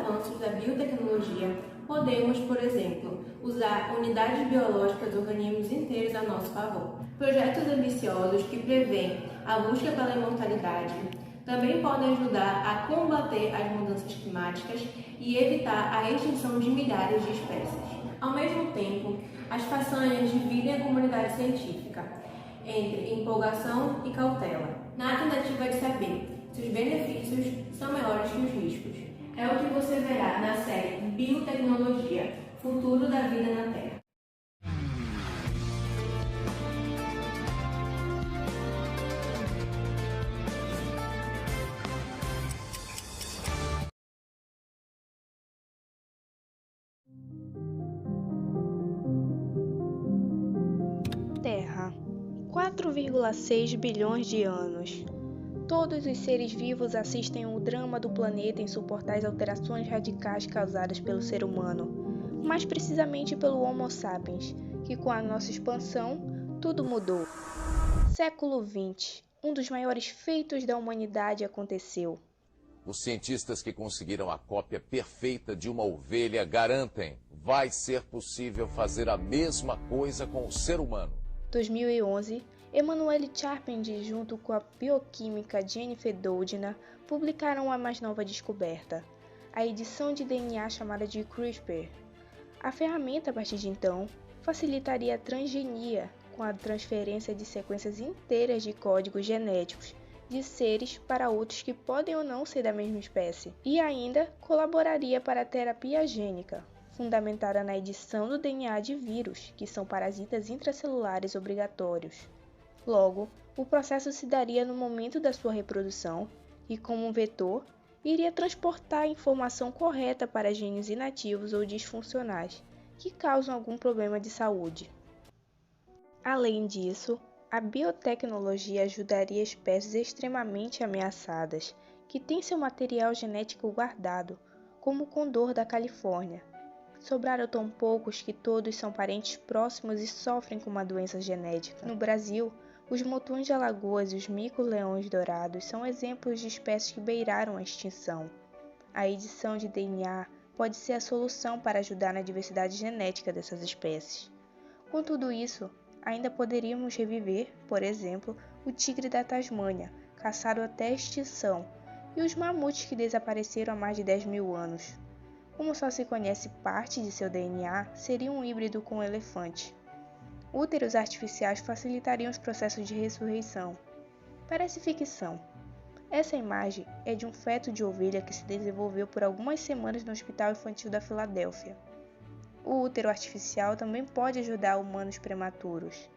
avanços da biotecnologia, podemos, por exemplo, usar unidades biológicas ou organismos inteiros a nosso favor. Projetos ambiciosos que prevêem a busca pela imortalidade também podem ajudar a combater as mudanças climáticas e evitar a extinção de milhares de espécies. Ao mesmo tempo, as façanhas dividem a comunidade científica entre empolgação e cautela, na tentativa de saber se os benefícios são maiores que os riscos. É o que você verá na série Biotecnologia, Futuro da Vida na Terra. Terra, 4,6 bilhões de anos. Todos os seres vivos assistem ao drama do planeta em suportar as alterações radicais causadas pelo ser humano, mais precisamente pelo Homo sapiens, que com a nossa expansão, tudo mudou. Século XX, um dos maiores feitos da humanidade aconteceu. Os cientistas que conseguiram a cópia perfeita de uma ovelha garantem: vai ser possível fazer a mesma coisa com o ser humano. 2011, Emmanuelle Charpentier, junto com a bioquímica Jennifer Doudna, publicaram a mais nova descoberta, a edição de DNA chamada de CRISPR. A ferramenta, a partir de então, facilitaria a transgenia, com a transferência de sequências inteiras de códigos genéticos de seres para outros que podem ou não ser da mesma espécie, e ainda colaboraria para a terapia gênica, fundamentada na edição do DNA de vírus, que são parasitas intracelulares obrigatórios. Logo, o processo se daria no momento da sua reprodução e, como um vetor, iria transportar a informação correta para genes inativos ou disfuncionais, que causam algum problema de saúde. Além disso, a biotecnologia ajudaria espécies extremamente ameaçadas, que têm seu material genético guardado, como o condor da Califórnia. Sobraram tão poucos que todos são parentes próximos e sofrem com uma doença genética. No Brasil, os motuns de Alagoas e os mico-leões dourados são exemplos de espécies que beiraram a extinção. A edição de DNA pode ser a solução para ajudar na diversidade genética dessas espécies. Com tudo isso, ainda poderíamos reviver, por exemplo, o tigre da Tasmânia, caçado até a extinção, e os mamutes que desapareceram há mais de 10 mil anos. Como só se conhece parte de seu DNA, seria um híbrido com um elefante. Úteros artificiais facilitariam os processos de ressurreição. Parece ficção. Essa imagem é de um feto de ovelha que se desenvolveu por algumas semanas no Hospital Infantil da Filadélfia. O útero artificial também pode ajudar humanos prematuros.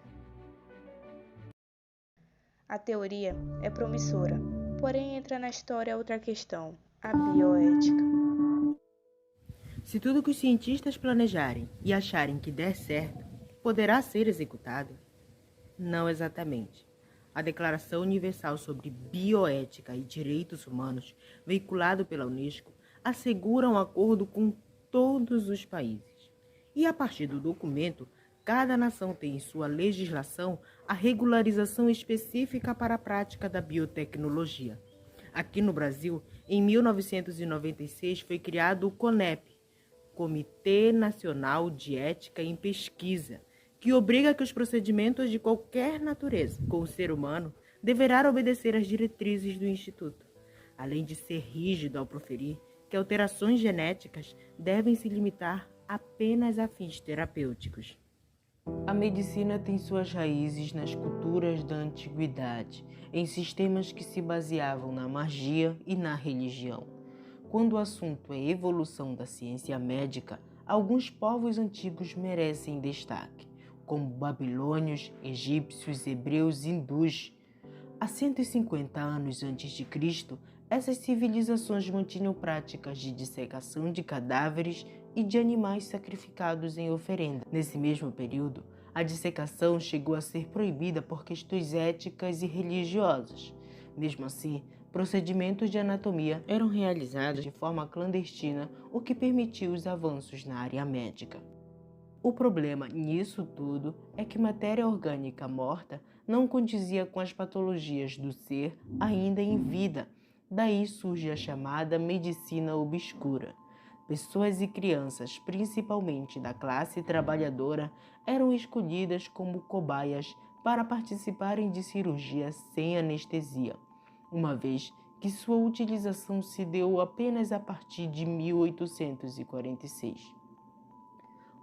A teoria é promissora, porém entra na história outra questão, a bioética. Se tudo que os cientistas planejarem e acharem que der certo, poderá ser executado? Não exatamente. A Declaração Universal sobre Bioética e Direitos Humanos, veiculado pela Unesco, assegura um acordo com todos os países. E a partir do documento, cada nação tem em sua legislação a regularização específica para a prática da biotecnologia. Aqui no Brasil, em 1996, foi criado o CONEP, Comitê Nacional de Ética em Pesquisa, que obriga que os procedimentos de qualquer natureza com o ser humano deverá obedecer às diretrizes do Instituto, além de ser rígido ao proferir que alterações genéticas devem se limitar apenas a fins terapêuticos. A medicina tem suas raízes nas culturas da antiguidade, em sistemas que se baseavam na magia e na religião. Quando o assunto é evolução da ciência médica, alguns povos antigos merecem destaque, como babilônios, egípcios, hebreus e hindus. Há 150 anos antes de Cristo, essas civilizações mantinham práticas de dissecação de cadáveres e de animais sacrificados em oferenda. Nesse mesmo período, a dissecação chegou a ser proibida por questões éticas e religiosas. Mesmo assim, procedimentos de anatomia eram realizados de forma clandestina, o que permitiu os avanços na área médica. O problema nisso tudo é que matéria orgânica morta não condizia com as patologias do ser ainda em vida. Daí surge a chamada medicina obscura. Pessoas e crianças, principalmente da classe trabalhadora, eram escolhidas como cobaias para participarem de cirurgias sem anestesia, uma vez que sua utilização se deu apenas a partir de 1846.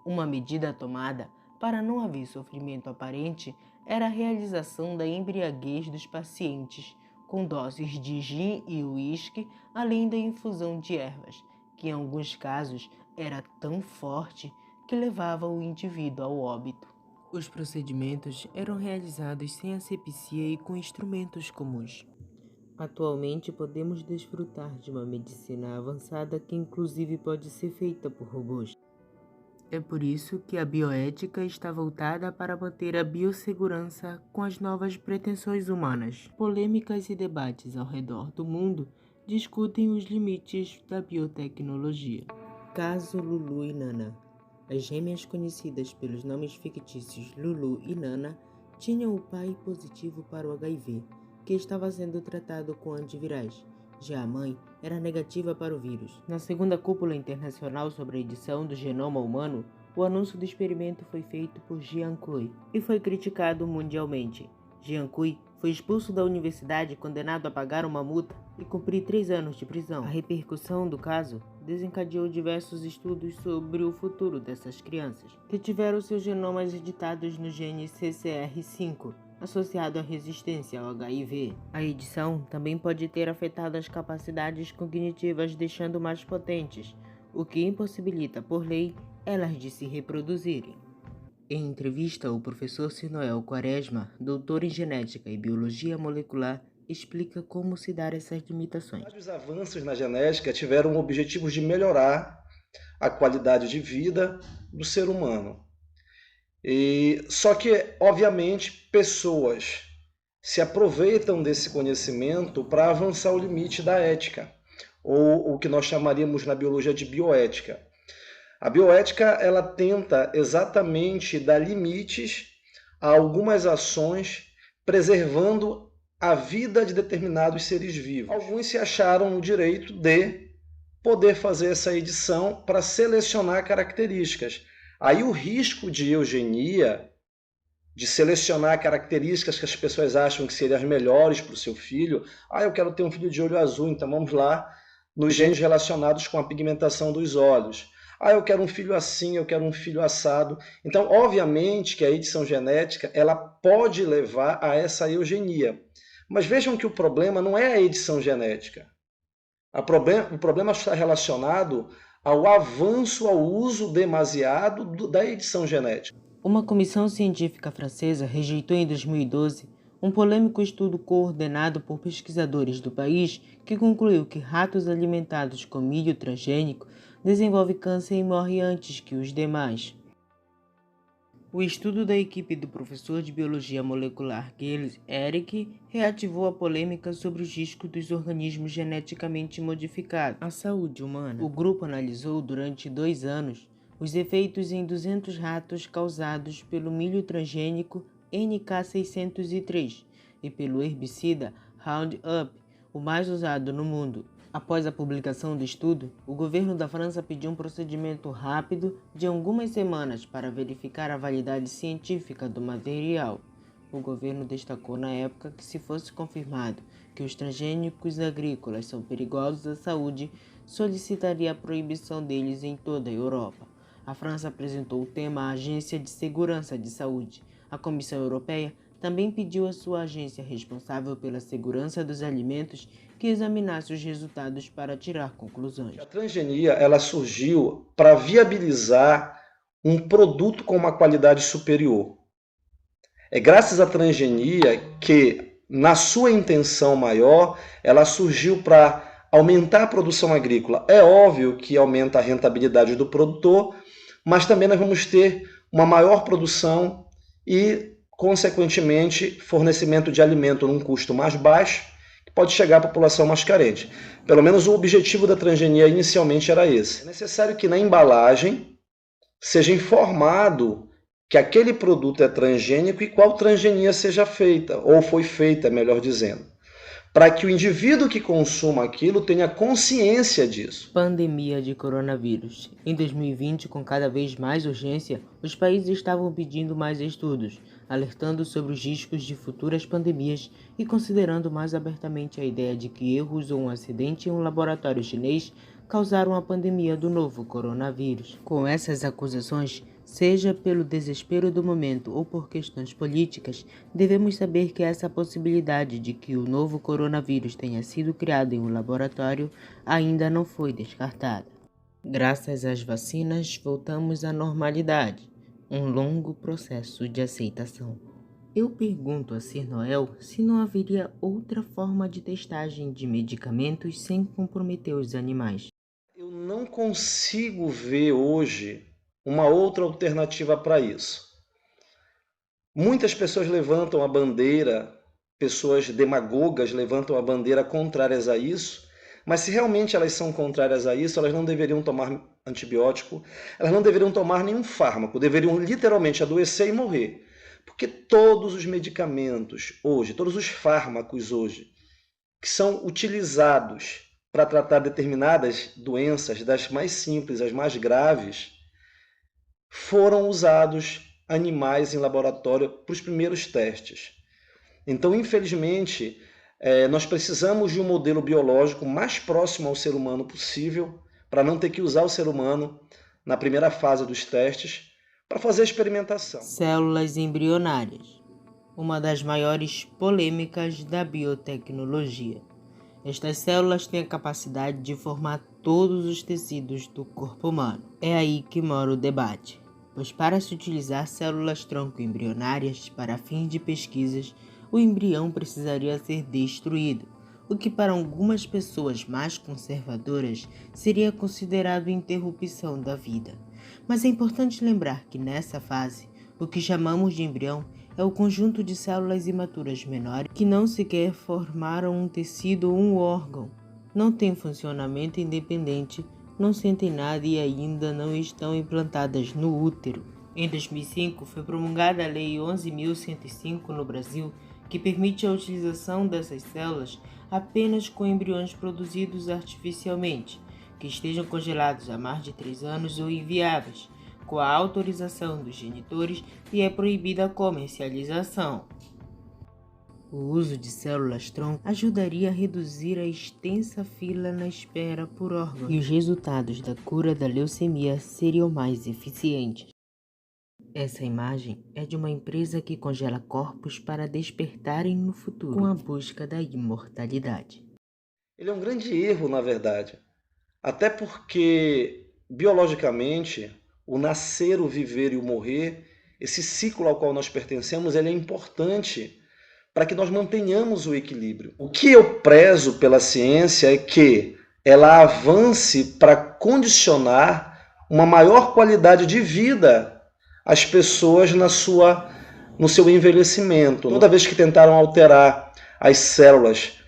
Uma medida tomada para não haver sofrimento aparente era a realização da embriaguez dos pacientes, com doses de gin e uísque, além da infusão de ervas, que em alguns casos era tão forte que levava o indivíduo ao óbito. Os procedimentos eram realizados sem asepsia e com instrumentos comuns. Atualmente podemos desfrutar de uma medicina avançada que inclusive pode ser feita por robôs. É por isso que a bioética está voltada para manter a biossegurança com as novas pretensões humanas. Polêmicas e debates ao redor do mundo discutem os limites da biotecnologia. Caso Lulu e Nana. As gêmeas conhecidas pelos nomes fictícios Lulu e Nana tinham o pai positivo para o HIV, que estava sendo tratado com antivirais. Já a mãe era negativa para o vírus. Na segunda cúpula internacional sobre a edição do genoma humano, o anúncio do experimento foi feito por Jian Kui e foi criticado mundialmente. Jian Kui foi expulso da universidade, condenado a pagar uma multa e cumprir 3 anos de prisão. A repercussão do caso desencadeou diversos estudos sobre o futuro dessas crianças, que tiveram seus genomas editados no gene CCR5, associado à resistência ao HIV. A edição também pode ter afetado as capacidades cognitivas, deixando mais potentes, o que impossibilita, por lei, elas de se reproduzirem. Em entrevista, o professor Sinoel Quaresma, doutor em genética e biologia molecular, explica como se dar essas limitações. Os avanços na genética tiveram o objetivo de melhorar a qualidade de vida do ser humano. Só que, obviamente, pessoas se aproveitam desse conhecimento para avançar o limite da ética, ou o que nós chamaríamos na biologia de bioética. A bioética, ela tenta exatamente dar limites a algumas ações, preservando a vida de determinados seres vivos. Alguns se acharam no direito de poder fazer essa edição para selecionar características. Aí o risco de eugenia, de selecionar características que as pessoas acham que seriam as melhores para o seu filho. Eu quero ter um filho de olho azul, então vamos lá nos genes relacionados com a pigmentação dos olhos. Eu quero um filho assim, eu quero um filho assado. Então, obviamente que a edição genética ela pode levar a essa eugenia. Mas vejam que o problema não é a edição genética. O problema está relacionado ao avanço, ao uso demasiado da edição genética. Uma comissão científica francesa rejeitou em 2012 um polêmico estudo coordenado por pesquisadores do país que concluiu que ratos alimentados com milho transgênico desenvolvem câncer e morrem antes que os demais. O estudo da equipe do professor de biologia molecular Gilles Eric reativou a polêmica sobre os riscos dos organismos geneticamente modificados à saúde humana. O grupo analisou durante 2 anos os efeitos em 200 ratos causados pelo milho transgênico NK603 e pelo herbicida Roundup, o mais usado no mundo. Após a publicação do estudo, o governo da França pediu um procedimento rápido de algumas semanas para verificar a validade científica do material. O governo destacou na época que, se fosse confirmado que os transgênicos agrícolas são perigosos à saúde, solicitaria a proibição deles em toda a Europa. A França apresentou o tema à Agência de Segurança de Saúde. A Comissão Europeia também pediu à sua agência responsável pela segurança dos alimentos que examinasse os resultados para tirar conclusões. A transgenia ela surgiu para viabilizar um produto com uma qualidade superior. É graças à transgenia que, na sua intenção maior, ela surgiu para aumentar a produção agrícola. É óbvio que aumenta a rentabilidade do produtor, mas também nós vamos ter uma maior produção e, consequentemente, fornecimento de alimento num custo mais baixo, que pode chegar à população mais carente. Pelo menos o objetivo da transgenia inicialmente era esse. É necessário que na embalagem seja informado que aquele produto é transgênico e qual transgenia seja feita, ou foi feita, melhor dizendo. para que o indivíduo que consuma aquilo tenha consciência disso. Pandemia de coronavírus. Em 2020, com cada vez mais urgência, os países estavam pedindo mais estudos, alertando sobre os riscos de futuras pandemias e considerando mais abertamente a ideia de que erros ou um acidente em um laboratório chinês causaram a pandemia do novo coronavírus. Com essas acusações, seja pelo desespero do momento ou por questões políticas, devemos saber que essa possibilidade de que o novo coronavírus tenha sido criado em um laboratório ainda não foi descartada. Graças às vacinas, voltamos à normalidade, um longo processo de aceitação. Eu pergunto a Sir Noel se não haveria outra forma de testagem de medicamentos sem comprometer os animais. Eu não consigo ver hoje uma outra alternativa para isso. Muitas pessoas levantam a bandeira, pessoas demagogas levantam a bandeira contrárias a isso, mas se realmente elas são contrárias a isso, elas não deveriam tomar antibiótico, elas não deveriam tomar nenhum fármaco, deveriam literalmente adoecer e morrer. Porque todos os medicamentos hoje, todos os fármacos hoje, que são utilizados para tratar determinadas doenças, das mais simples às mais graves, foram usados animais em laboratório para os primeiros testes. Então, infelizmente, nós precisamos de um modelo biológico mais próximo ao ser humano possível, para não ter que usar o ser humano na primeira fase dos testes, para fazer a experimentação. Células embrionárias, uma das maiores polêmicas da biotecnologia. Estas células têm a capacidade de formar todos os tecidos do corpo humano. É aí que mora o debate, pois para se utilizar células tronco embrionárias para fins de pesquisas, o embrião precisaria ser destruído, o que para algumas pessoas mais conservadoras seria considerado interrupção da vida. Mas é importante lembrar que nessa fase, o que chamamos de embrião é o conjunto de células imaturas menores que não sequer formaram um tecido ou um órgão, não têm funcionamento independente, não sentem nada e ainda não estão implantadas no útero. Em 2005, foi promulgada a Lei 11.105 no Brasil, que permite a utilização dessas células apenas com embriões produzidos artificialmente, que estejam congelados há mais de 3 anos ou inviáveis, com a autorização dos genitores, e é proibida a comercialização. O uso de células-tronco ajudaria a reduzir a extensa fila na espera por órgãos, e os resultados da cura da leucemia seriam mais eficientes. Essa imagem é de uma empresa que congela corpos para despertarem no futuro, com a busca da imortalidade. Ele é um grande erro, na verdade. Até porque, biologicamente, o nascer, o viver e o morrer, esse ciclo ao qual nós pertencemos, ele é importante para que nós mantenhamos o equilíbrio. O que eu prezo pela ciência é que ela avance para condicionar uma maior qualidade de vida às pessoas no seu envelhecimento. Toda vez que tentaram alterar as células,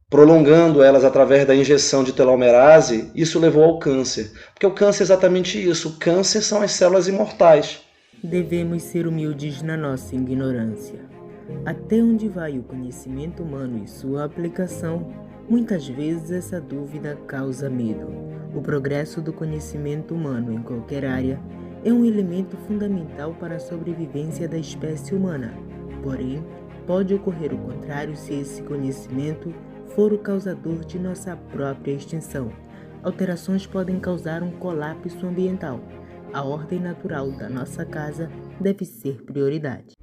prolongando elas através da injeção de telomerase, isso levou ao câncer. Porque o câncer é exatamente isso. O câncer são as células imortais. Devemos ser humildes na nossa ignorância. Até onde vai o conhecimento humano e sua aplicação? Muitas vezes essa dúvida causa medo. O progresso do conhecimento humano em qualquer área é um elemento fundamental para a sobrevivência da espécie humana. Porém, pode ocorrer o contrário se esse conhecimento for o causador de nossa própria extinção. Alterações podem causar um colapso ambiental. A ordem natural da nossa casa deve ser prioridade.